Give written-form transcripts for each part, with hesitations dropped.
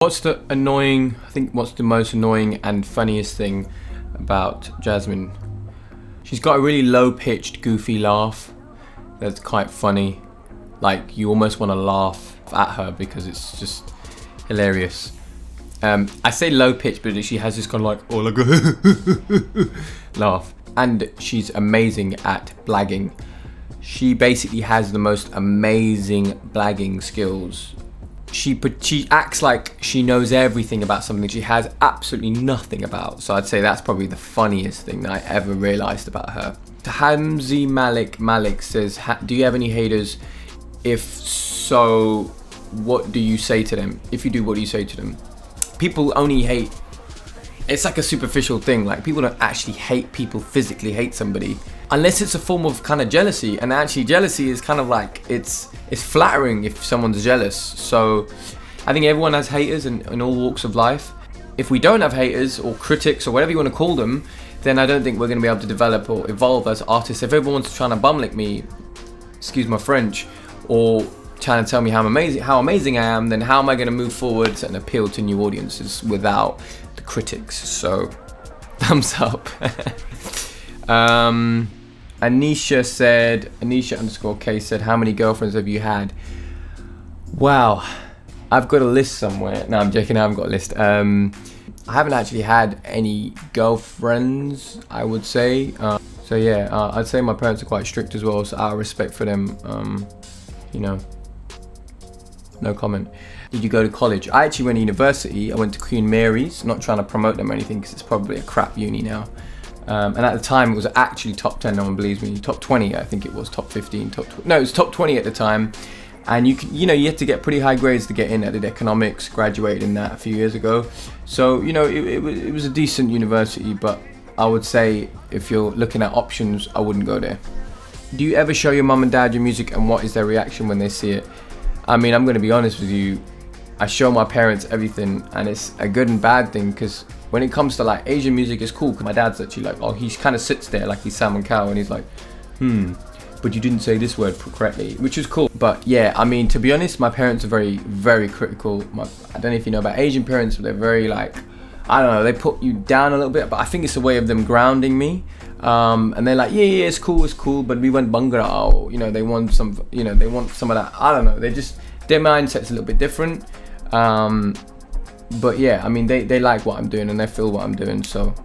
What's the most annoying and funniest thing about Jasmine? She's got a really low-pitched, goofy laugh that's quite funny. Like, you almost want to laugh at her because it's just hilarious. I say low-pitched, but she has this kind of like, oh, like a laugh. And she's amazing at blagging. She basically has the most amazing blagging skills. She acts like she knows everything about something she has absolutely nothing about. So I'd say that's probably the funniest thing that I ever realised about her. Hamzi Malik says, do you have any haters? If so, what do you say to them? If you do, what do you say to them? People only hate. It's like a superficial thing. Like, people don't actually hate people, physically hate somebody, unless it's a form of kind of jealousy. And actually, jealousy is kind of like, it's flattering if someone's jealous. So I think everyone has haters in all walks of life. If we don't have haters or critics or whatever you want to call them, then I don't think we're going to be able to develop or evolve as artists. If everyone's trying to bum lick me, excuse my French, or trying to tell me how amazing I am, then how am I going to move forward and appeal to new audiences without the critics? So thumbs up. Anisha_K said, how many girlfriends have you had? Wow, I've got a list somewhere. No, I'm joking, I haven't got a list. I haven't actually had any girlfriends, I would say. So yeah, I'd say my parents are quite strict as well, so out of respect for them, no comment. Did you go to college? I actually went to university. I went to Queen Mary's, not trying to promote them or anything because it's probably a crap uni now. And at the time it was actually top 10, no one believes me, top 20 I think it was, top 15, it was top 20 at the time. And you had to get pretty high grades to get in. I did economics, graduated in that a few years ago. So, it was a decent university, but I would say if you're looking at options, I wouldn't go there. Do you ever show your mum and dad your music, and what is their reaction when they see it? I mean, I'm going to be honest with you, I show my parents everything, and it's a good and bad thing, because when it comes to like Asian music, it's cool, because my dad's actually like, oh, he kind of sits there like he's Sam and Cow, and he's like, but you didn't say this word correctly, which is cool. But yeah, I mean, to be honest, my parents are very, very critical. I don't know if you know about Asian parents, but they're very like, I don't know, they put you down a little bit, but I think it's a way of them grounding me. And they're like, yeah, it's cool, but we went Bhangra, they want some of that, I don't know, their mindset's a little bit different. But yeah, I mean, they like what I'm doing and they feel what I'm doing, so,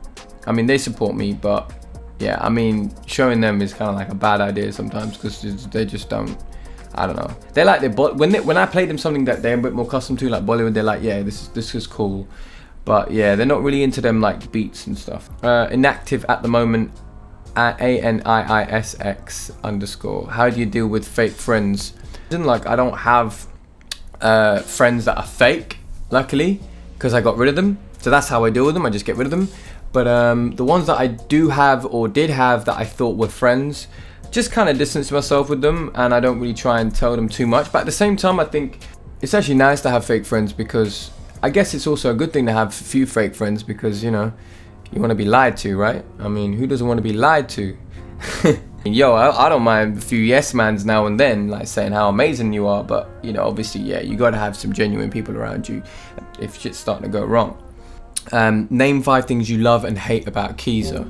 I mean, they support me, but yeah, I mean, showing them is kind of like a bad idea sometimes, because they just don't, I don't know. They like when I play them something that they're a bit more accustomed to, like Bollywood, they're like, yeah, this is cool. But yeah, they're not really into them like beats and stuff. Inactive at the moment, at ANIISX_. How do you deal with fake friends? Like, I don't have friends that are fake, luckily, because I got rid of them. So that's how I deal with them, I just get rid of them. But the ones that I do have or did have that I thought were friends, just kind of distance myself with them, and I don't really try and tell them too much. But at the same time, I think it's actually nice to have fake friends, because I guess it's also a good thing to have a few fake friends, because, you want to be lied to, right? I mean, who doesn't want to be lied to? Yo, I don't mind a few yes mans now and then, like saying how amazing you are, but, obviously, yeah, you got to have some genuine people around you if shit's starting to go wrong. Name 5 things you love and hate about Kizer.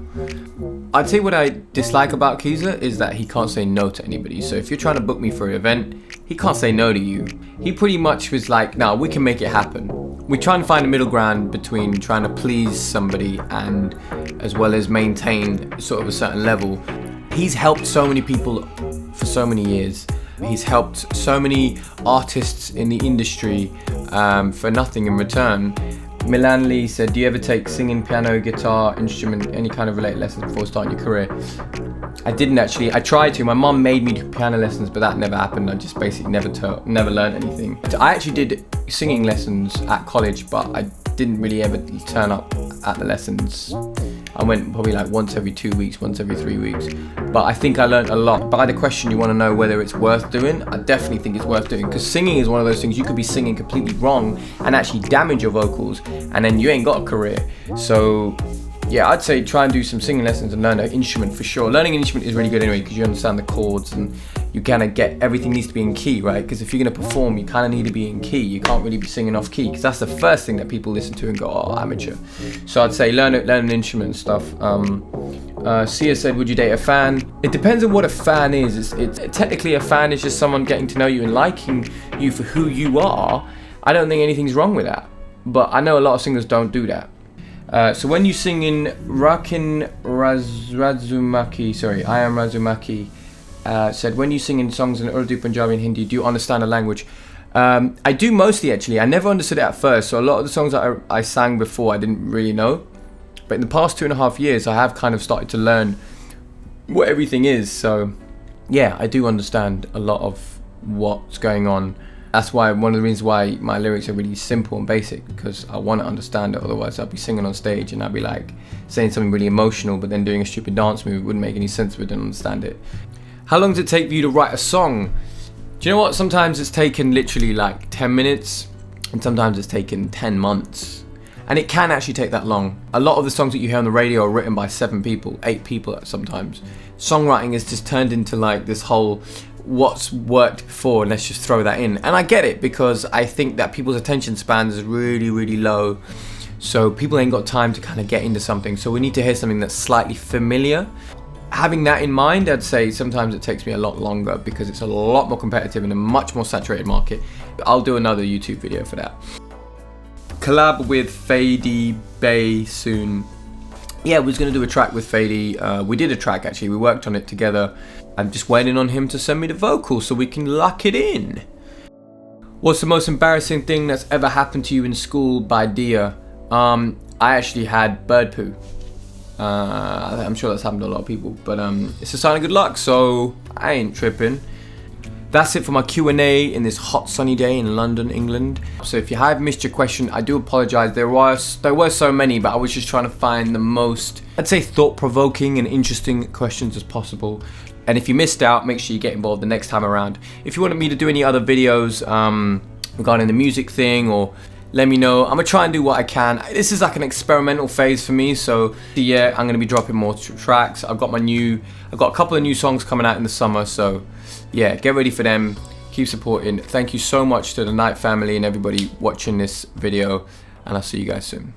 I'd say what I dislike about Kizer is that he can't say no to anybody. So if you're trying to book me for an event, he can't say no to you. He pretty much was like, no, we can make it happen. We try and find a middle ground between trying to please somebody and as well as maintain sort of a certain level. He's helped so many people for so many years. He's helped so many artists in the industry for nothing in return. Milan Lee said, do you ever take singing, piano, guitar, instrument, any kind of related lessons before starting your career? I didn't actually. I tried to. My mum made me do piano lessons, but that never happened. I just basically never learned anything. I actually did singing lessons at college, but I didn't really ever turn up at the lessons. I went probably like once every 2 weeks, once every 3 weeks. But I think I learned a lot. By the question, you want to know whether it's worth doing, I definitely think it's worth doing, because singing is one of those things you could be singing completely wrong and actually damage your vocals, and then you ain't got a career. So yeah, I'd say try and do some singing lessons and learn an instrument for sure. Learning an instrument is really good anyway because you understand the chords and you kind of get everything needs to be in key, right? Because if you're going to perform, you kind of need to be in key. You can't really be singing off key because that's the first thing that people listen to and go, oh, amateur. So I'd say learn an instrument and stuff. Sia said, would you date a fan? It depends on what a fan is. It's technically a fan is just someone getting to know you and liking you for who you are. I don't think anything's wrong with that. But I know a lot of singers don't do that. So when you sing in Rakin Razumaki, sorry, I am Razumaki, said, when you sing in songs in Urdu, Punjabi and Hindi, do you understand the language? I do mostly actually. I never understood it at first. So a lot of the songs that I sang before I didn't really know. But in the past 2.5 years, I have kind of started to learn what everything is. So yeah, I do understand a lot of what's going on. That's why one of the reasons why my lyrics are really simple and basic, because I want to understand it. Otherwise I'd be singing on stage and I'd be like saying something really emotional but then doing a stupid dance move. It wouldn't make any sense if I didn't understand it. How long does it take for you to write a song? Do you know what? Sometimes it's taken literally like 10 minutes and sometimes it's taken 10 months. And it can actually take that long. A lot of the songs that you hear on the radio are written by 7 people, 8 people sometimes. Songwriting is just turned into like this whole what's worked before and let's just throw that in. And I get it because I think that people's attention spans is really, really low. So people ain't got time to kind of get into something. So we need to hear something that's slightly familiar. Having that in mind, I'd say sometimes it takes me a lot longer because it's a lot more competitive in a much more saturated market. I'll do another YouTube video for that. Collab with Fady Bay soon. Yeah, we was going to do a track with Fady. We did a track actually, we worked on it together. I'm just waiting on him to send me the vocals so we can lock it in. What's the most embarrassing thing that's ever happened to you in school by Dia? I actually had bird poo. I'm sure that's happened to a lot of people, but it's a sign of good luck, so I ain't tripping. That's it for my Q&A in this hot sunny day in London, England. So if you have missed your question, I do apologize. There were so many, but I was just trying to find the most, I'd say, thought-provoking and interesting questions as possible. And if you missed out, make sure you get involved the next time around. If you wanted me to do any other videos regarding the music thing, or let me know. I'm gonna try and do what I can. This is like an experimental phase for me, so yeah, I'm gonna be dropping more tracks. I've got a couple of new songs coming out in the summer, so yeah, get ready for them. Keep supporting. Thank you so much to the Night family and everybody watching this video, and I'll see you guys soon.